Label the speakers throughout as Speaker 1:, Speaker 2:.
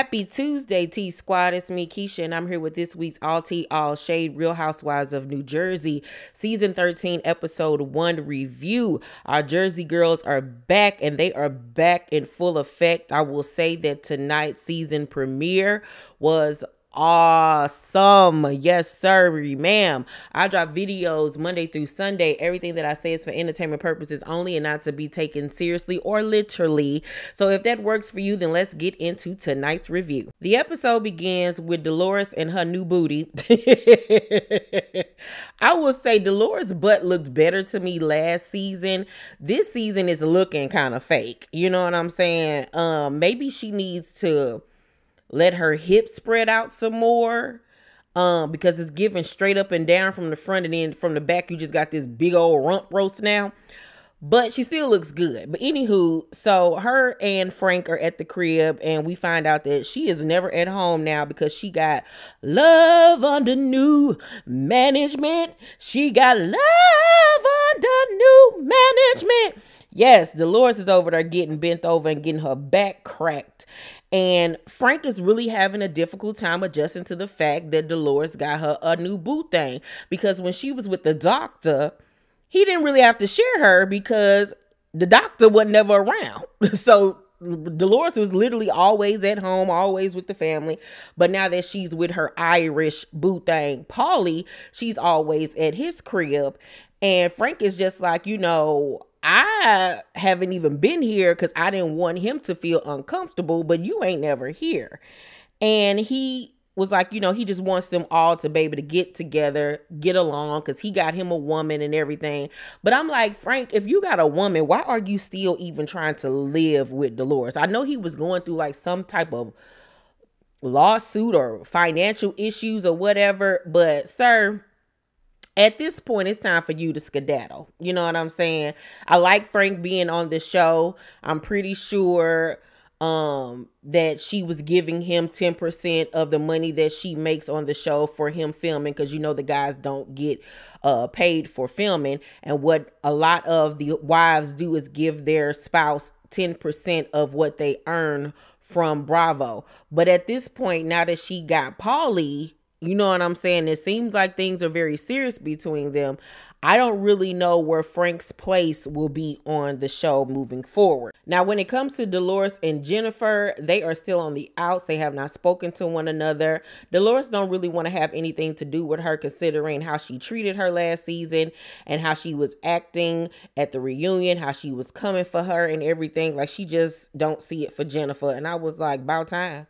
Speaker 1: Happy Tuesday, T Squad. It's me, Keisha, and I'm here with this week's All Tea, All Shade Real Housewives of New Jersey, Season 13, Episode 1 review. Our Jersey girls are back, and they are back in full effect. I will say that tonight's season premiere was awesome. Yes, sir, ma'am. I drop videos Monday through Sunday. Everything that I say is for entertainment purposes only and not to be taken seriously or literally. So if that works for you, then let's get into tonight's review. The episode begins with Dolores and her new booty. I will say Dolores' butt looked better to me last season. This season is looking kind of fake. You know what I'm saying? Maybe she needs to let her hips spread out some more, because it's giving straight up and down from the front, and then from the back you just got this big old rump roast now. But she still looks good. But anywho, so her and Frank are at the crib, and we find out that she is never at home now because she got love under new management. She got love under new management. Yes, Dolores is over there getting bent over and getting her back cracked. And Frank is really having a difficult time adjusting to the fact that Dolores got her a new boo thing. Because when she was with the doctor, he didn't really have to share her because the doctor wasn't never around. So Dolores was literally always at home, always with the family. But now that she's with her Irish boo thing, Paulie, she's always at his crib. And Frank is just like, you know, I haven't even been here because I didn't want him to feel uncomfortable, but you ain't never here. And he was like, you know, he just wants them all to be able to get together, get along, because he got him a woman and everything. But I'm like, Frank, if you got a woman, why are you still even trying to live with Dolores? I know he was going through like some type of lawsuit or financial issues or whatever, but sir, at this point, it's time for you to skedaddle. You know what I'm saying? I like Frank being on the show. I'm pretty sure that she was giving him 10% of the money that she makes on the show for him filming, because you know the guys don't get paid for filming. And what a lot of the wives do is give their spouse 10% of what they earn from Bravo. But at this point, now that she got Paulie, you know what I'm saying? It seems like things are very serious between them. I don't really know where Frank's place will be on the show moving forward. Now, when it comes to Dolores and Jennifer, they are still on the outs. They have not spoken to one another. Dolores don't really want to have anything to do with her, considering how she treated her last season and how she was acting at the reunion, how she was coming for her and everything. Like, she just don't see it for Jennifer. And I was like, about time.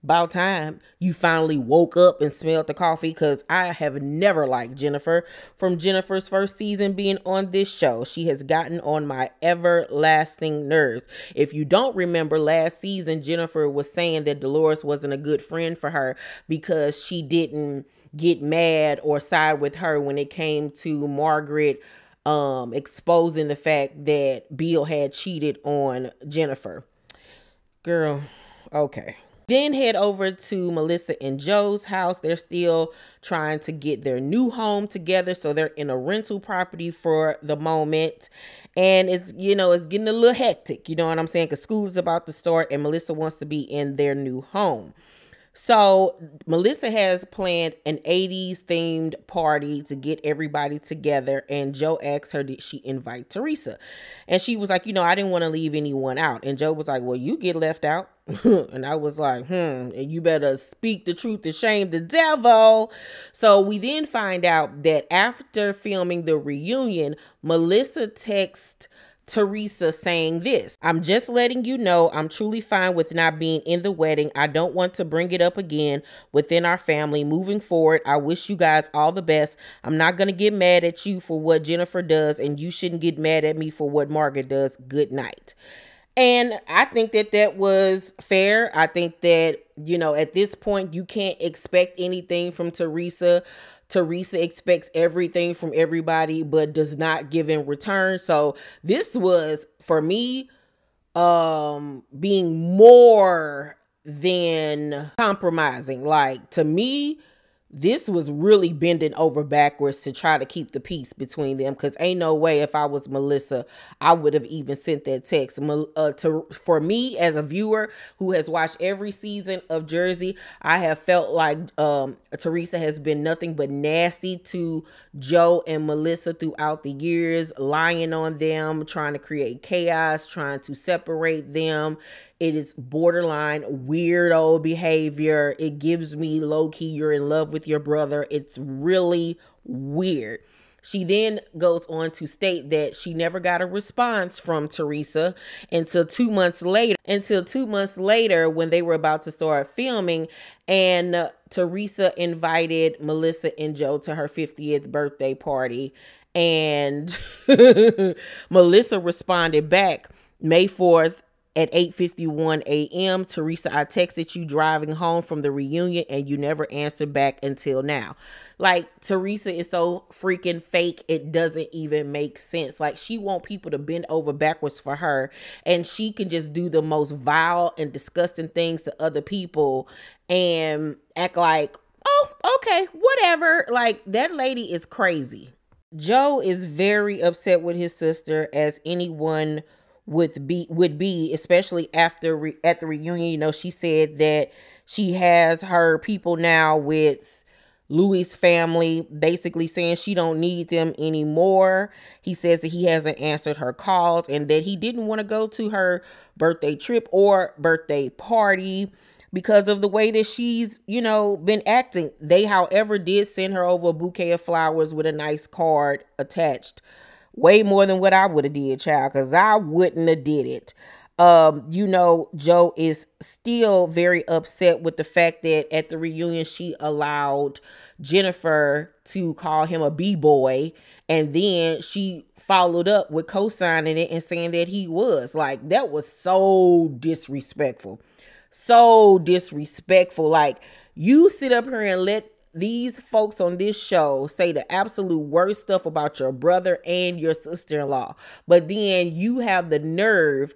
Speaker 1: About time you finally woke up and smelled the coffee, because I have never liked Jennifer. From Jennifer's first season being on this show, she has gotten on my everlasting nerves. If you don't remember, last season, Jennifer was saying that Dolores wasn't a good friend for her because she didn't get mad or side with her when it came to Margaret exposing the fact that Bill had cheated on Jennifer. Girl, okay. Then head over to Melissa and Joe's house. They're still trying to get their new home together. So they're in a rental property for the moment. And it's, you know, it's getting a little hectic. You know what I'm saying? Because school is about to start and Melissa wants to be in their new home. So Melissa has planned an 80s themed party to get everybody together. And Joe asked her, did she invite Teresa? And she was like, you know, I didn't want to leave anyone out. And Joe was like, well, you get left out. And I was like, and you better speak the truth and shame the devil. So we then find out that after filming the reunion, Melissa texted Teresa saying this: I'm just letting you know I'm truly fine with not being in the wedding. I don't want to bring it up again within our family. Moving forward, I wish you guys all the best. I'm not going to get mad at you for what Jennifer does, and you shouldn't get mad at me for what Margaret does. Good night. And I think that that was fair. I think that, you know, at this point, you can't expect anything from Teresa. Teresa expects everything from everybody, but does not give in return. So this was, for me, being more than compromising. Like, to me, this was really bending over backwards to try to keep the peace between them, because ain't no way if I was Melissa, I would have even sent that text. For me as a viewer who has watched every season of Jersey, I have felt like Teresa has been nothing but nasty to Joe and Melissa throughout the years, lying on them, trying to create chaos, trying to separate them. It is borderline weirdo behavior. It gives me low-key, you're in love with your brother. It's really weird. She then goes on to state that she never got a response from Teresa until 2 months later when they were about to start filming, and Teresa invited Melissa and Joe to her 50th birthday party, and Melissa responded back May 4th at 8:51 a.m. Teresa, I texted you driving home from the reunion and you never answered back until now. Like, Teresa is so freaking fake. It doesn't even make sense. Like, she want people to bend over backwards for her, and she can just do the most vile and disgusting things to other people and act like, oh, okay, whatever. Like, that lady is crazy. Joe is very upset with his sister, as anyone would be, especially at the reunion. You know, she said that she has her people now with Louis' family, basically saying she don't need them anymore. He says that he hasn't answered her calls and that he didn't want to go to her birthday trip or birthday party because of the way that she's, you know, been acting. They, however, did send her over a bouquet of flowers with a nice card attached. Way more than what I would have did, child, because I wouldn't have did it. You know, Joe is still very upset with the fact that at the reunion, she allowed Jennifer to call him a B-boy. And then she followed up with co-signing it and saying that he was. Like, that was so disrespectful. So disrespectful. Like, you sit up here and let these folks on this show say the absolute worst stuff about your brother and your sister-in-law, but then you have the nerve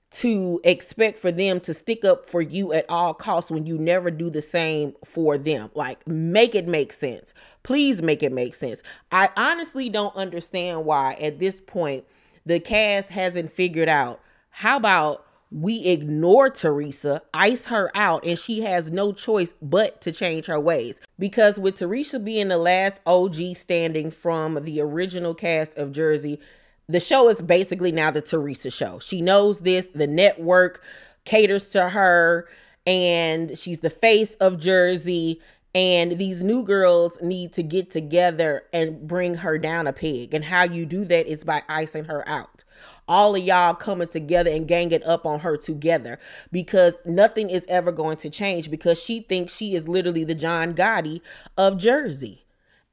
Speaker 1: to expect for them to stick up for you at all costs when you never do the same for them. Like, make it make sense. Please make it make sense. I honestly don't understand why at this point the cast hasn't figured out, how about we ignore Teresa, ice her out, and she has no choice but to change her ways. Because with Teresa being the last OG standing from the original cast of Jersey, the show is basically now the Teresa show. She knows this. The network caters to her, and she's the face of Jersey. And these new girls need to get together and bring her down a peg. And how you do that is by icing her out. All of y'all coming together and ganging up on her together, because nothing is ever going to change, because she thinks she is literally the John Gotti of Jersey.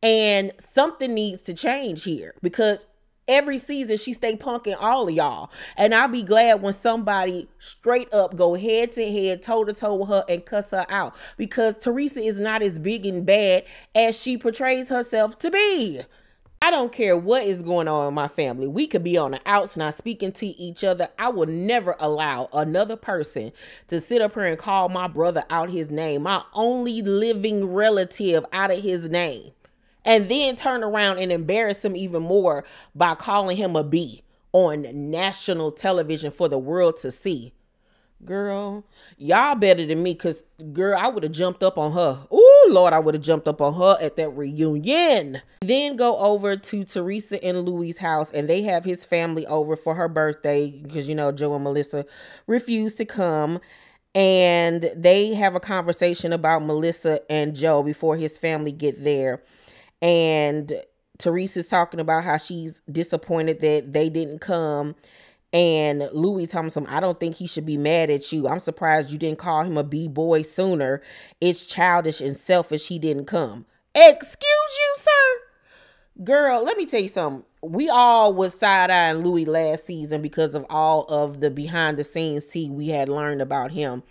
Speaker 1: And something needs to change here, because every season she stay punking all of y'all. And I'll be glad when somebody straight up go head to head, toe to toe with her and cuss her out, because Teresa is not as big and bad as she portrays herself to be. I don't care what is going on in my family. We could be on the outs not speaking to each other. I will never allow another person to sit up here and call my brother out his name, my only living relative, out of his name, and then turn around and embarrass him even more by calling him a B on national television for the world to see. Girl, y'all better than me, because, girl, I would have jumped up on her. Oh, Lord, I would have jumped up on her at that reunion. Then go over to Teresa and Louis' house, and they have his family over for her birthday, because, you know, Joe and Melissa refused to come. And they have a conversation about Melissa and Joe before his family get there. And Teresa's talking about how she's disappointed that they didn't come. And Louis tells him, I don't think he should be mad at you. I'm surprised you didn't call him a B-boy sooner. It's childish and selfish he didn't come. Excuse you, sir? Girl, let me tell you something. We all was side-eyeing Louis last season because of all of the behind-the-scenes tea we had learned about him.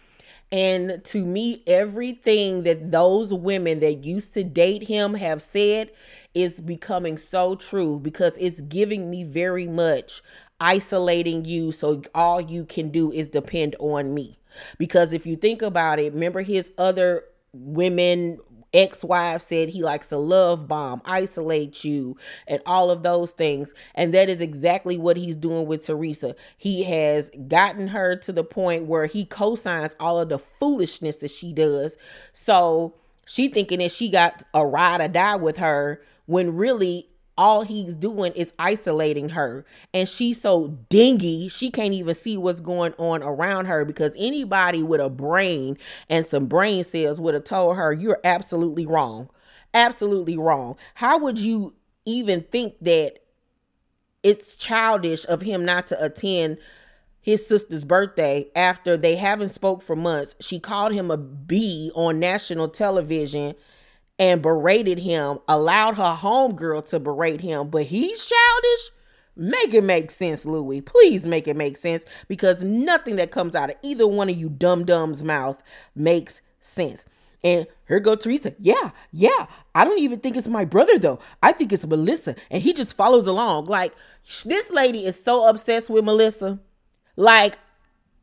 Speaker 1: And to me, everything that those women that used to date him have said is becoming so true, because it's giving me very much isolating you, so all you can do is depend on me. Because if you think about it, remember his other women ex-wife said he likes to love bomb, isolate you, and all of those things. And that is exactly what he's doing with Teresa. He has gotten her to the point where he co-signs all of the foolishness that she does. So she thinking that she got a ride or die with her, when really all he's doing is isolating her. And she's so dingy, she can't even see what's going on around her, because anybody with a brain and some brain cells would have told her, you're absolutely wrong. Absolutely wrong. How would you even think that it's childish of him not to attend his sister's birthday after they haven't spoke for months? She called him a B on national television and berated him, allowed her homegirl to berate him, but he's childish? Make it make sense, Louis. Please make it make sense, because nothing that comes out of either one of you dum-dums' mouth makes sense. And here go Teresa. Yeah, I don't even think it's my brother, though. I think it's Melissa, and he just follows along. Like, this lady is so obsessed with Melissa. Like,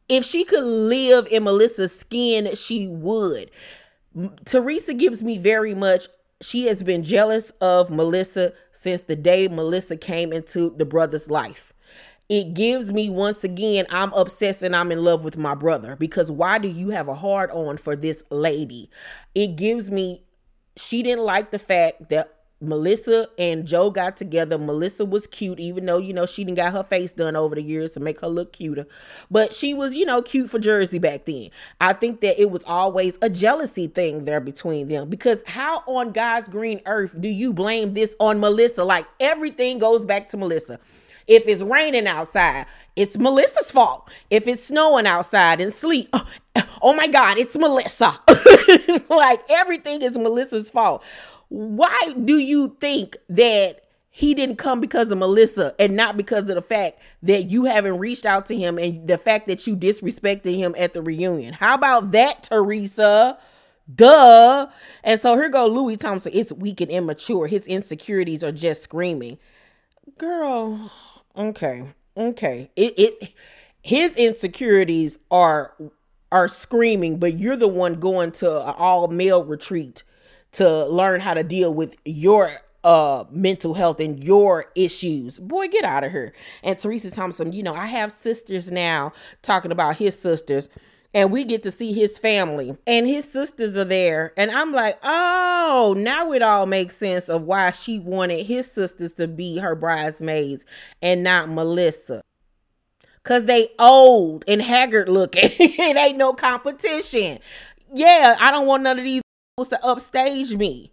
Speaker 1: if she could live in Melissa's skin, she would. Teresa gives me very much, she has been jealous of Melissa since the day Melissa came into the brother's life. It gives me, once again, I'm obsessed and I'm in love with my brother, because why do you have a hard on for this lady? It gives me, she didn't like the fact that Melissa and Joe got together. Melissa was cute, even though, you know, she didn't got her face done over the years to make her look cuter. But she was, you know, cute for Jersey back then. I think that it was always a jealousy thing there between them, because how on God's green earth do you blame this on Melissa? Like, everything goes back to Melissa. If it's raining outside, it's Melissa's fault. If it's snowing outside and sleet, oh my God, it's Melissa. Like, everything is Melissa's fault. Why do you think that he didn't come because of Melissa and not because of the fact that you haven't reached out to him and the fact that you disrespected him at the reunion? How about that, Teresa? Duh. And so here go Louis Thompson. It's weak and immature. His insecurities are just screaming. Girl, okay. His insecurities are screaming, but you're the one going to an all-male retreat to learn how to deal with your mental health and your issues. Boy, get out of here. And Teresa Thompson, you know, I have sisters now, talking about his sisters, and we get to see his family, and his sisters are there. And I'm like, oh, now it all makes sense of why she wanted his sisters to be her bridesmaids and not Melissa. Because they old and haggard looking. It ain't no competition. Yeah, I don't want none of these to upstage me.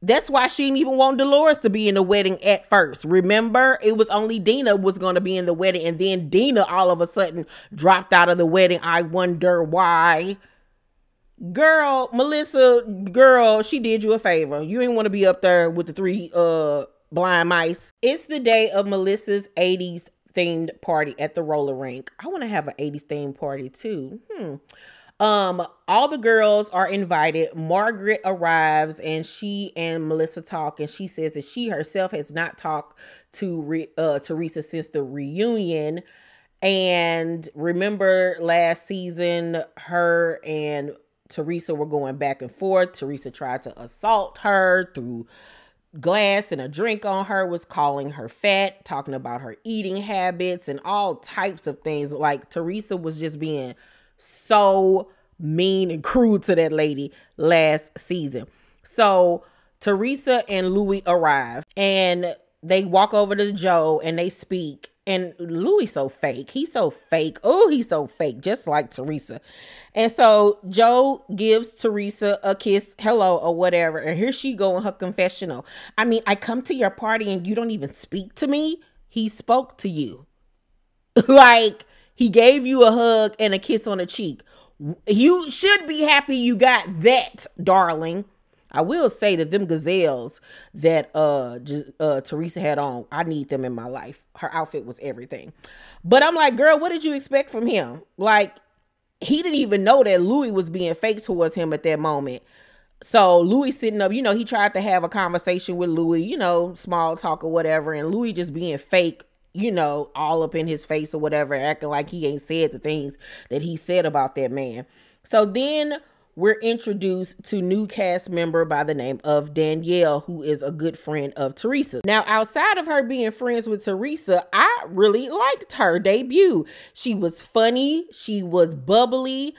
Speaker 1: That's why she didn't even want Dolores to be in the wedding at first. Remember, it was only Dina was going to be in the wedding, and then Dina all of a sudden dropped out of the wedding. I wonder why. Girl, Melissa, girl, she did you a favor. You ain't want to be up there with the three blind mice. It's the day of Melissa's 80s themed party at the roller rink. I want to have an 80s themed party too. All the girls are invited. Margaret arrives, and she and Melissa talk, and she says that she herself has not talked to Teresa since the reunion. And remember last season, her and Teresa were going back and forth. Teresa tried to assault her, threw glass and a drink on her, was calling her fat, talking about her eating habits and all types of things. Like, Teresa was just being so mean and crude to that lady last season. So Teresa and Louis arrive, and they walk over to Joe and they speak. And Louis so fake. He's so fake. Oh, he's so fake, just like Teresa. And so Joe gives Teresa a kiss, hello, or whatever. And here she go in her confessional. I mean, I come to your party and you don't even speak to me. He spoke to you. Like, he gave you a hug and a kiss on the cheek. You should be happy you got that, darling. I will say that them gazelles that Teresa had on, I need them in my life. Her outfit was everything. But I'm like, girl, what did you expect from him? Like, he didn't even know that Louis was being fake towards him at that moment. So Louis sitting up, you know, he tried to have a conversation with Louis, you know, small talk or whatever. And Louis just being fake, you know, all up in his face or whatever, acting like he ain't said the things that he said about that man. So then we're introduced to new cast member by the name of Danielle, who is a good friend of Teresa. Now, outside of her being friends with Teresa, I really liked her debut. She was funny. She was bubbly.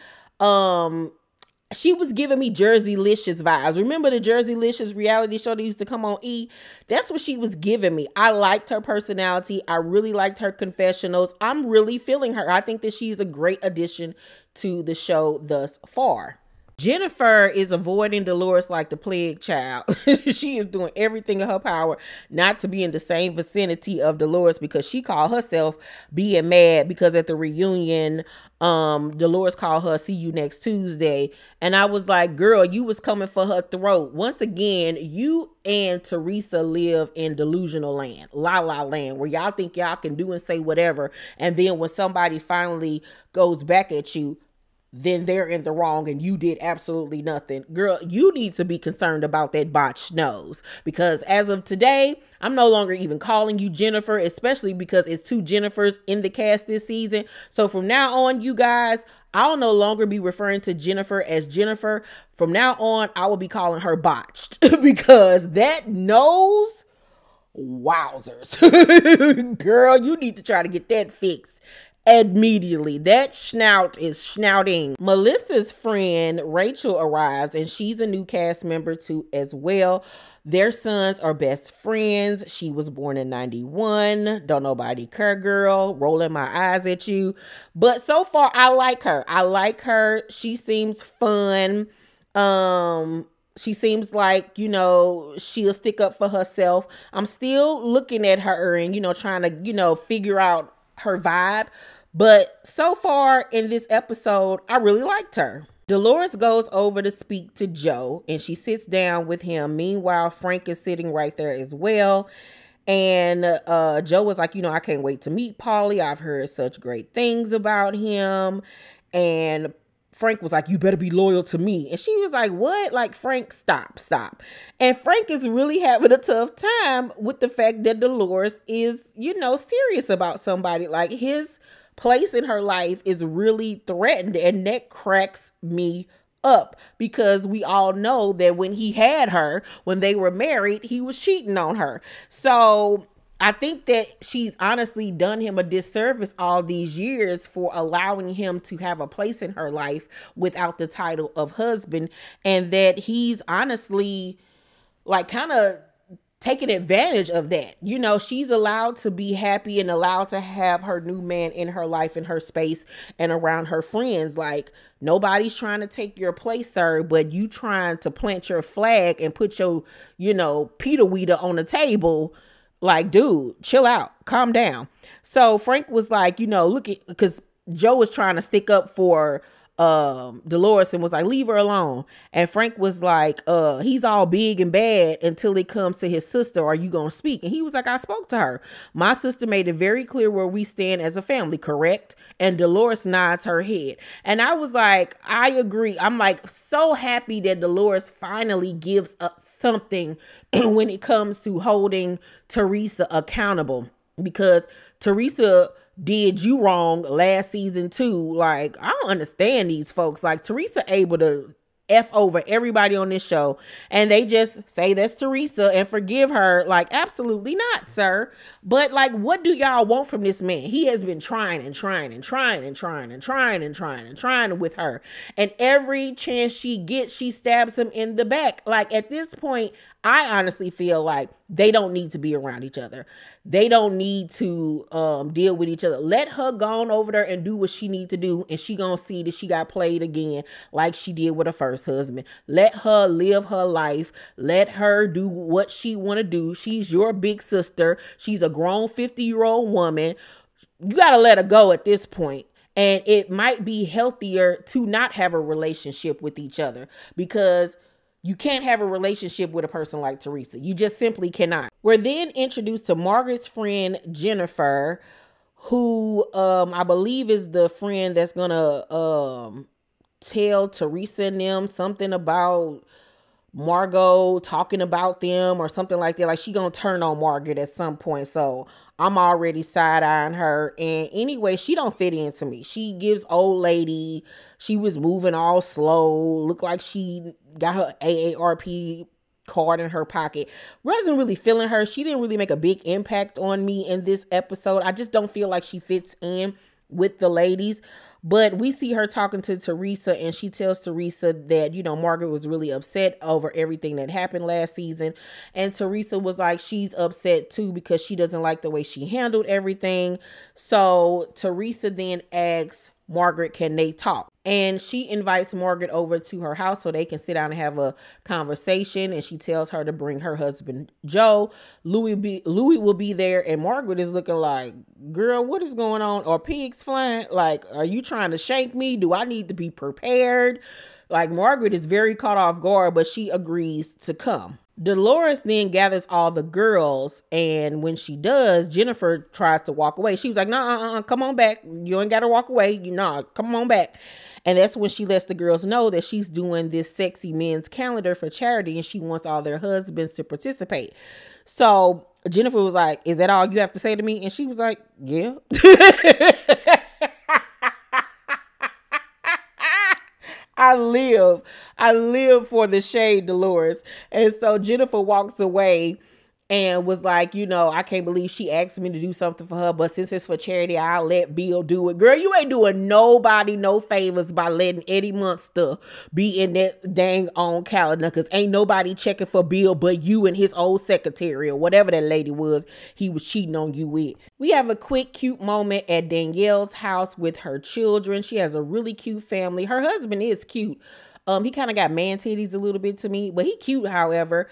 Speaker 1: She was giving me Jerseylicious vibes. Remember the Jerseylicious reality show that used to come on E? That's what she was giving me. I liked her personality. I really liked her confessionals. I'm really feeling her. I think that she's a great addition to the show thus far. Jennifer is avoiding Dolores like the plague child. She is doing everything in her power not to be in the same vicinity of Dolores, because she called herself being mad because at the reunion, Dolores called her, see you next Tuesday. And I was like, girl, you was coming for her throat. Once again, you and Teresa live in delusional land, la la land, where y'all think y'all can do and say whatever. And then when somebody finally goes back at you, then they're in the wrong and you did absolutely nothing. Girl, you need to be concerned about that botched nose, because as of today, I'm no longer even calling you Jennifer, especially because it's 2 Jennifers in the cast this season. So from now on, you guys, I'll no longer be referring to Jennifer as Jennifer. From now on, I will be calling her botched because that nose, wowzers. Girl, you need to try to get that fixed immediately. That snout is snouting. Melissa's friend Rachel arrives, and she's a new cast member too as well. Their sons are best friends. She was born in 91. Don't nobody care, girl. Rolling my eyes at you. But so far, I like her. I like her. She seems fun. She seems like, you know, she'll stick up for herself. I'm still looking at her and, you know, trying to, you know, figure out her vibe. But so far in this episode, I really liked her. Dolores goes over to speak to Joe, and she sits down with him. Meanwhile, Frank is sitting right there as well. And Joe was like, you know, I can't wait to meet Paulie. I've heard such great things about him. And Frank was like, you better be loyal to me. And she was like, what? Like, Frank, stop. And Frank is really having a tough time with the fact that Dolores is, you know, serious about somebody. Like, his place in her life is really threatened, and that cracks me up, because we all know that when he had her, when they were married, he was cheating on her. So I think that she's honestly done him a disservice all these years for allowing him to have a place in her life without the title of husband, and that he's honestly like kind of taking advantage of that. You know, she's allowed to be happy and allowed to have her new man in her life, in her space, and around her friends. Like, nobody's trying to take your place, sir, but you trying to plant your flag and put your, you know, Peter Weeder on the table. Like, dude, chill out, calm down. So Frank was like, you know, look at, because Joe was trying to stick up for Dolores and was like, leave her alone. And Frank was like, he's all big and bad until it comes to his sister. Are you gonna speak? And he was like, I spoke to her. My sister made it very clear where we stand as a family, correct? And Dolores nods her head. And I was like, I agree. I'm like so happy that Dolores finally gives up something when it comes to holding Teresa accountable, because Teresa did you wrong last season too. Like, I don't understand these folks. Like, Teresa able to F over everybody on this show, and they just say that's Teresa and forgive her. Like, absolutely not, sir. But like, what do y'all want from this man? He has been trying with her, and every chance she gets, she stabs him in the back. Like, at this point, I honestly feel like they don't need to be around each other. They don't need to deal with each other. Let her go on over there and do what she need to do, and she gonna see that she got played again like she did with her first husband. Let her live her life. Let her do what she want to do. She's your big sister. She's a grown 50-year-old woman. You got to let her go at this point. And it might be healthier to not have a relationship with each other, because you can't have a relationship with a person like Teresa. You just simply cannot. We're then introduced to Margaret's friend, Jennifer, who I believe is the friend that's going to tell Teresa and them something about Margot talking about them or something like that. Like she gonna turn on Margaret at some point. So I'm already side-eyeing her. And anyway, she don't fit into me. She gives old lady. She was moving all slow. Looked like she got her AARP card in her pocket. Wasn't really feeling her. She didn't really make a big impact on me in this episode. I just don't feel like she fits in with the ladies. But we see her talking to Teresa, and she tells Teresa that, you know, Margaret was really upset over everything that happened last season. And Teresa was like, she's upset too because she doesn't like the way she handled everything. So Teresa then asks Margaret, can they talk? And she invites Margaret over to her house so they can sit down and have a conversation. And she tells her to bring her husband, Joe. Louis will be there. And Margaret is looking like, girl, what is going on? Are pigs flying? Like, are you trying to shank me? Do I need to be prepared? Like, Margaret is very caught off guard, but she agrees to come. Dolores then gathers all the girls, and when she does, Jennifer tries to walk away. She was like, no, come on back. You ain't got to walk away. Come on back. And that's when she lets the girls know that she's doing this sexy men's calendar for charity, and she wants all their husbands to participate. So Jennifer was like, is that all you have to say to me? And she was like, yeah. I live for the shade, Dolores. And so Jennifer walks away and was like, you know, I can't believe she asked me to do something for her, but since it's for charity, I'll let Bill do it. Girl, you ain't doing nobody no favors by letting Eddie Munster be in that dang on calendar, because ain't nobody checking for Bill but you and his old secretary or whatever that lady was he was cheating on you with. We have a quick cute moment at Danielle's house with her children. She has a really cute family. Her husband is cute. He kind of got man titties a little bit to me, but he cute, however.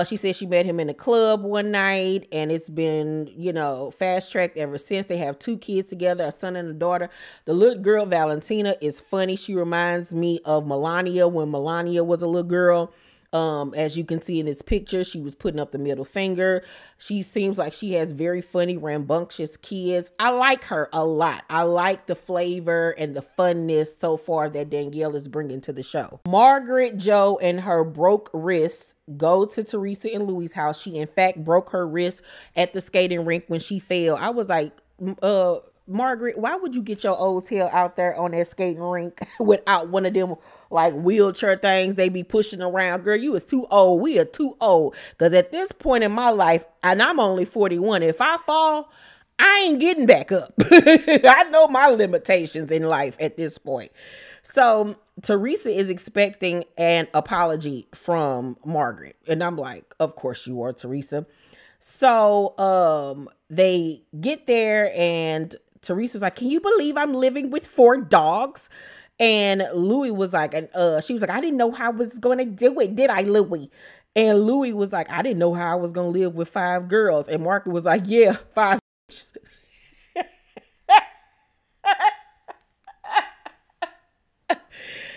Speaker 1: She said she met him in a club one night, and it's been, you know, fast-tracked ever since. They have 2 kids together, a son and a daughter. The little girl, Valentina, is funny. She reminds me of Melania when Melania was a little girl. As you can see in this picture, she was putting up the middle finger. She seems like she has very funny, rambunctious kids. I like her a lot. I like the flavor and the funness so far that Danielle is bringing to the show. Margaret, Joe, and her broke wrists go to Teresa and Louis' house. She, in fact, broke her wrist at the skating rink when she fell. I was like, Margaret, why would you get your old tail out there on that skating rink without one of them like wheelchair things they be pushing around? Girl, you is too old. We are too old. Because at this point in my life, and I'm only 41, if I fall, I ain't getting back up. I know my limitations in life at this point. So Teresa is expecting an apology from Margaret. And I'm like, of course you are, Teresa. So they get there, and Teresa's like, can you believe I'm living with 4 dogs? And Louis was like, she was like, I didn't know how I was going to do it, did I, Louis? And Louis was like, I didn't know how I was going to live with 5 girls. And Margaret was like, yeah, 5.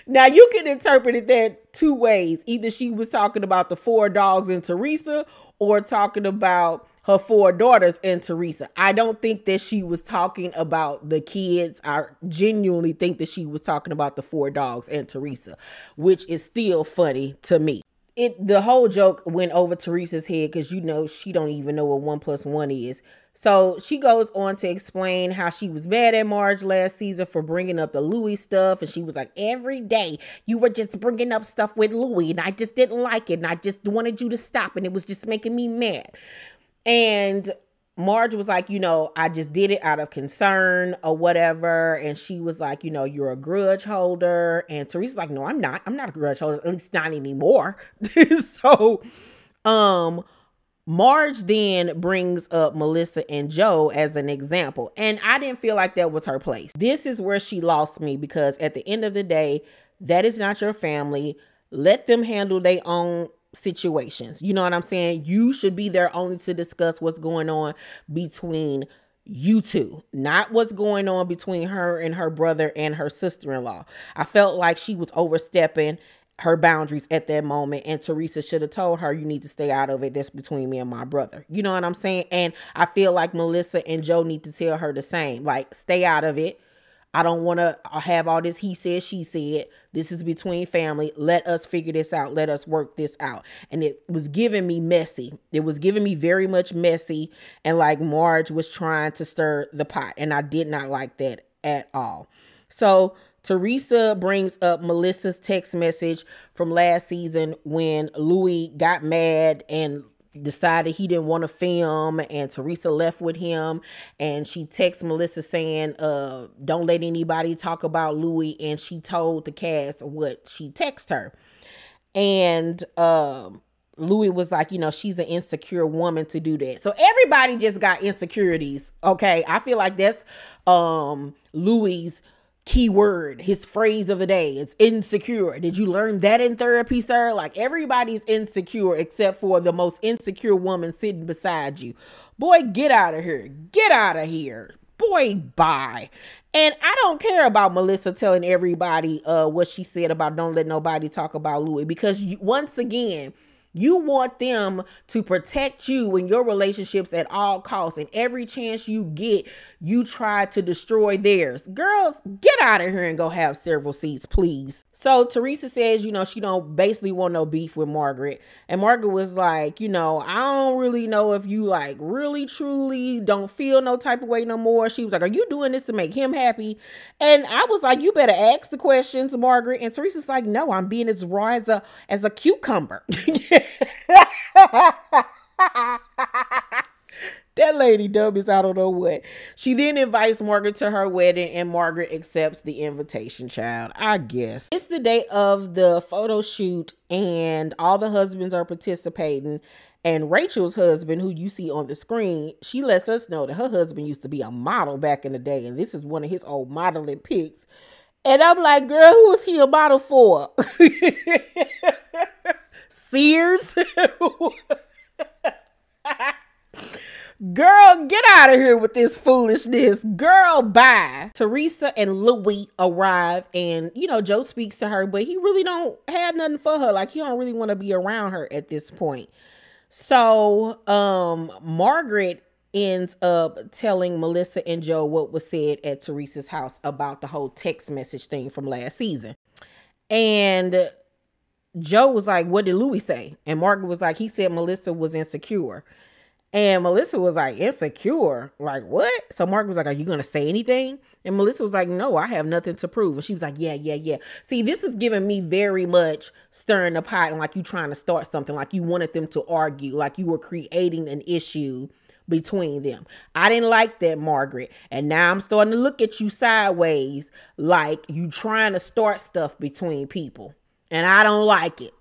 Speaker 1: Now, you can interpret it that 2 ways. Either she was talking about the 4 dogs and Teresa, or talking about her 4 daughters and Teresa. I don't think that she was talking about the kids. I genuinely think that she was talking about the 4 dogs and Teresa, which is still funny to me. The whole joke went over Teresa's head because, you know, she don't even know what 1 + 1 is. So she goes on to explain how she was mad at Marge last season for bringing up the Louis stuff. And she was like, every day you were just bringing up stuff with Louis, and I just didn't like it. And I just wanted you to stop. And it was just making me mad. And Marge was like, you know, I just did it out of concern or whatever. And she was like, you know, you're a grudge holder. And Teresa's like, no, I'm not. I'm not a grudge holder, at least not anymore. So, Marge then brings up Melissa and Joe as an example. And I didn't feel like that was her place. This is where she lost me, because at the end of the day, that is not your family. Let them handle their own situations. You know what I'm saying? You should be there only to discuss what's going on between you two, not what's going on between her and her brother and her sister-in-law. I felt like she was overstepping her boundaries at that moment, and Teresa should have told her, you need to stay out of it. That's between me and my brother. You know what I'm saying? And I feel like Melissa and Joe need to tell her the same, like, stay out of it. I don't want to have all this he said, she said. This is between family. Let us figure this out. Let us work this out. And it was giving me messy. It was giving me very much messy. And like Marge was trying to stir the pot. And I did not like that at all. So Teresa brings up Melissa's text message from last season when Louis got mad and decided he didn't want to film, and Teresa left with him, and she texts Melissa saying, don't let anybody talk about Louis, and she told the cast what she texted her. And Louis was like, you know, she's an insecure woman to do that. So everybody just got insecurities. Okay. I feel like that's Louis's key word, his phrase of the day. It's insecure. Did you learn that in therapy, sir? Like, everybody's insecure except for the most insecure woman sitting beside you. Boy, get out of here. Get out of here. Boy, bye. And I don't care about Melissa telling everybody what she said about don't let nobody talk about Louis, because once again, you want them to protect you in your relationships at all costs. And every chance you get, you try to destroy theirs. Girls, get out of here and go have several seats, please. So Teresa says, you know, she don't basically want no beef with Margaret. And Margaret was like, you know, I don't really know if you like really truly don't feel no type of way no more. She was like, are you doing this to make him happy? And I was like, you better ask the questions, Margaret. And Teresa's like, no, I'm being as raw as a cucumber. That lady dumb as I don't know what. She then invites Margaret to her wedding, and Margaret accepts the invitation, child, I guess. It's the day of the photo shoot, and all the husbands are participating. And Rachel's husband, who you see on the screen, she lets us know that her husband used to be a model back in the day, and this is one of his old modeling pics. And I'm like, girl, who was he a model for? Sears? Girl, get out of here with this foolishness. Girl, bye. Teresa and Louis arrive, and, you know, Joe speaks to her, but he really don't have nothing for her. Like, he don't really want to be around her at this point. So, Margaret ends up telling Melissa and Joe what was said at Teresa's house about the whole text message thing from last season. And Joe was like, what did Louis say? And Margaret was like, he said Melissa was insecure. And Melissa was like, insecure? Like, what? So Margaret was like, are you going to say anything? And Melissa was like, no, I have nothing to prove. And she was like, yeah. See, this was giving me very much stirring the pot, and like you trying to start something, like you wanted them to argue, like you were creating an issue between them. I didn't like that, Margaret. And now I'm starting to look at you sideways like you trying to start stuff between people. And I don't like it.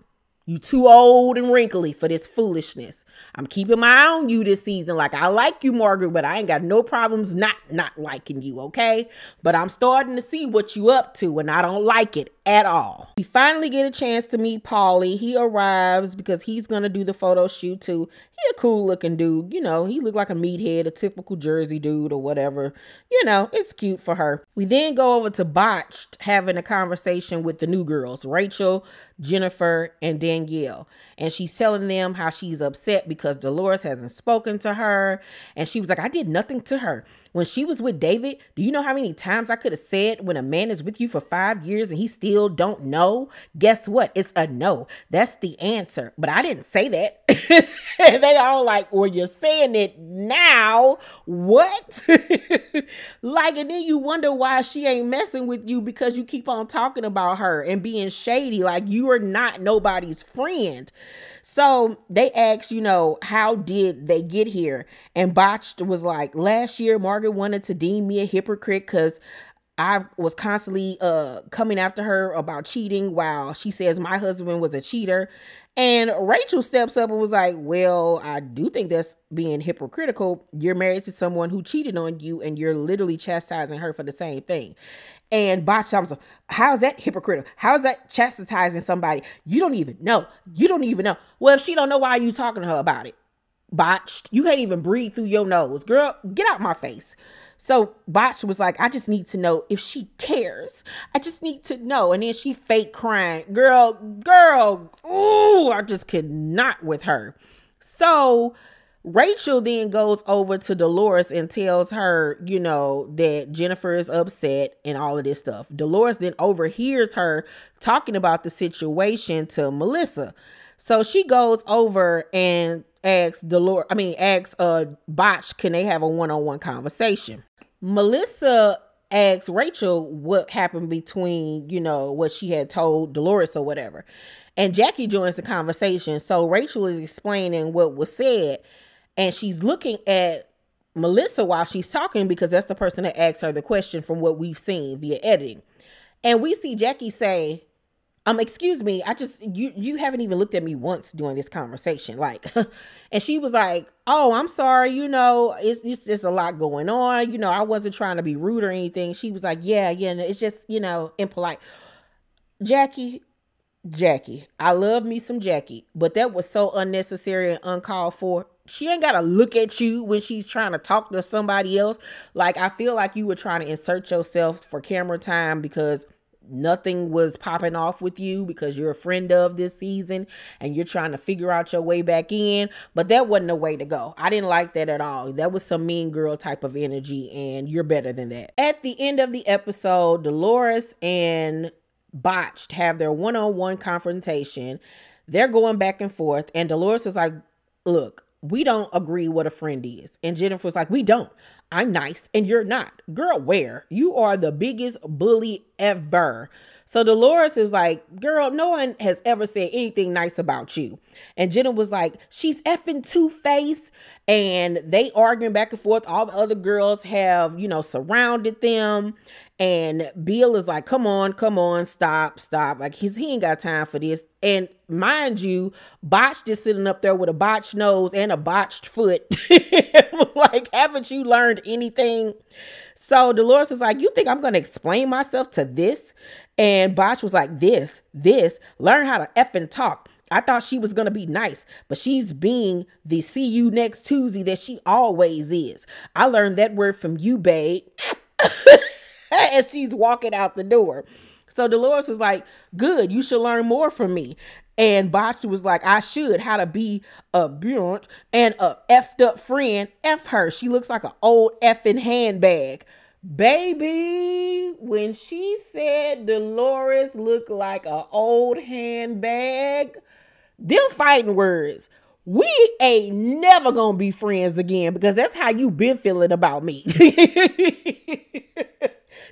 Speaker 1: You too old and wrinkly for this foolishness. I'm keeping my eye on you this season. Like, I like you, Margaret, but I ain't got no problems not liking you, okay? But I'm starting to see what you up to, and I don't like it at all. We finally get a chance to meet Paulie. He arrives because he's going to do the photo shoot too. He a cool looking dude. You know, he looked like a meathead, a typical Jersey dude or whatever. You know, it's cute for her. We then go over to Botched having a conversation with the new girls, Rachel, Jennifer, and Danielle. And she's telling them how she's upset because Dolores hasn't spoken to her. And she was like, I did nothing to her. When she was with David, do you know how many times I could have said when a man is with you for 5 years and he still don't know? Guess what? It's a no. That's the answer. But I didn't say that. And they all like, well, you're saying it now. What? Like, and then you wonder why she ain't messing with you, because you keep on talking about her and being shady. Like, you are not nobody's friend. So they asked, you know, how did they get here? And Botched was like, last year, Margaret wanted to deem me a hypocrite because I was constantly coming after her about cheating while she says my husband was a cheater. And Rachel steps up and was like, well, I do think that's being hypocritical. You're married to someone who cheated on you, and you're literally chastising her for the same thing. And Botched was like, how's that hypocritical? How's that chastising somebody? You don't even know. You don't even know. Well, if she don't know, why are you talking to her about it? Botched, you can't even breathe through your nose. Girl, get out my face. So Botched was like, I just need to know if she cares. I just need to know. And then she fake crying. Girl, ooh, I just could not with her. So Rachel then goes over to Dolores and tells her, you know, that Jennifer is upset and all of this stuff. Dolores then overhears her talking about the situation to Melissa. So she goes over and asks Botch, can they have a one-on-one conversation? Melissa asks Rachel what happened between, you know, what she had told Dolores or whatever. And Jackie joins the conversation. So Rachel is explaining what was said. And she's looking at Melissa while she's talking because that's the person that asked her the question from what we've seen via editing. And we see Jackie say, excuse me, you haven't even looked at me once during this conversation. Like, and she was like, oh, I'm sorry. You know, it's just a lot going on. You know, I wasn't trying to be rude or anything. She was like, yeah, it's just, you know, impolite. Jackie, I love me some Jackie, but that was so unnecessary and uncalled for. She ain't got to look at you when she's trying to talk to somebody else. Like, I feel like you were trying to insert yourself for camera time because nothing was popping off with you because you're a friend of this season and you're trying to figure out your way back in. But that wasn't the way to go. I didn't like that at all. That was some mean girl type of energy, and you're better than that. At the end of the episode, Dolores and Botched have their one-on-one confrontation. They're going back and forth, and Dolores is like, look, we don't agree what a friend is. And Jennifer's like, we don't. I'm nice and you're not. Girl, where? You are the biggest bully ever. So Dolores is like, girl, no one has ever said anything nice about you. And Jenna was like, she's effing two-faced. And they arguing back and forth. All the other girls have, you know, surrounded them. And Bill is like, come on, stop. Like, he ain't got time for this. And mind you, Botched is sitting up there with a botched nose and a botched foot. Like, haven't you learned anything? So Dolores is like, you think I'm going to explain myself to this? And Botch was like, this, learn how to effing talk. I thought she was going to be nice, but she's being the see you next Tuesday that she always is. I learned that word from you, babe. As she's walking out the door. So Dolores was like, good, you should learn more from me. And Botch was like, I should, how to be a blunt and a effed up friend. F her. She looks like an old effing handbag. Baby, when she said Dolores looked like an old handbag, them fighting words. We ain't never gonna be friends again because that's how you been feeling about me.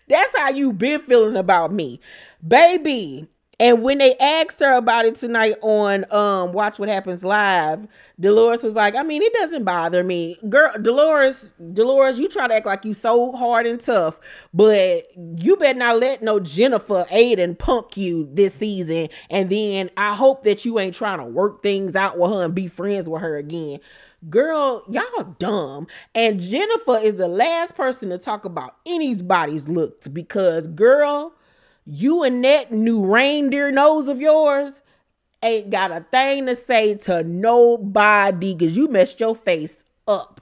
Speaker 1: That's how you been feeling about me, baby. And when they asked her about it tonight on Watch What Happens Live, Dolores was like, I mean, it doesn't bother me. Girl, Dolores, you try to act like you so hard and tough, but you better not let no Jennifer aid and punk you this season. And then I hope that you ain't trying to work things out with her and be friends with her again. Girl, y'all dumb. And Jennifer is the last person to talk about anybody's looks because, girl, you and that new reindeer nose of yours ain't got a thing to say to nobody because you messed your face up.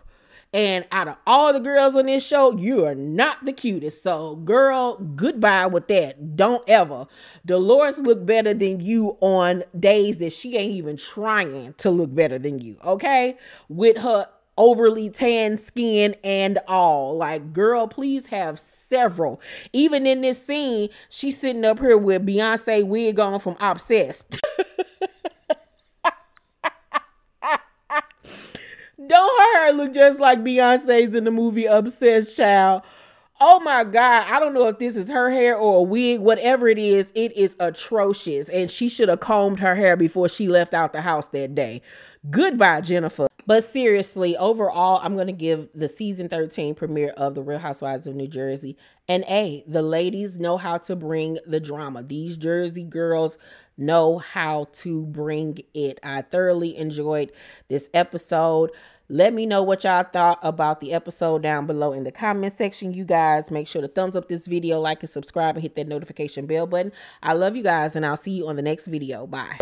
Speaker 1: And out of all the girls on this show, you are not the cutest. So, girl, goodbye with that. Don't ever. Dolores look better than you on days that she ain't even trying to look better than you, okay? With her overly tan skin and all. Like, girl, please have several. Even in this scene, she's sitting up here with Beyonce wig on from Obsessed. Don't her hair look just like Beyonce's in the movie Obsessed, child? Oh my God. I don't know if this is her hair or a wig. Whatever it is atrocious. And she should have combed her hair before she left out the house that day. Goodbye, Jennifer. But seriously, overall, I'm going to give the season 13 premiere of The Real Housewives of New Jersey an A. The ladies know how to bring the drama. These Jersey girls know how to bring it. I thoroughly enjoyed this episode. Let me know what y'all thought about the episode down below in the comment section. You guys, make sure to thumbs up this video, like and subscribe, and hit that notification bell button. I love you guys, and I'll see you on the next video. Bye.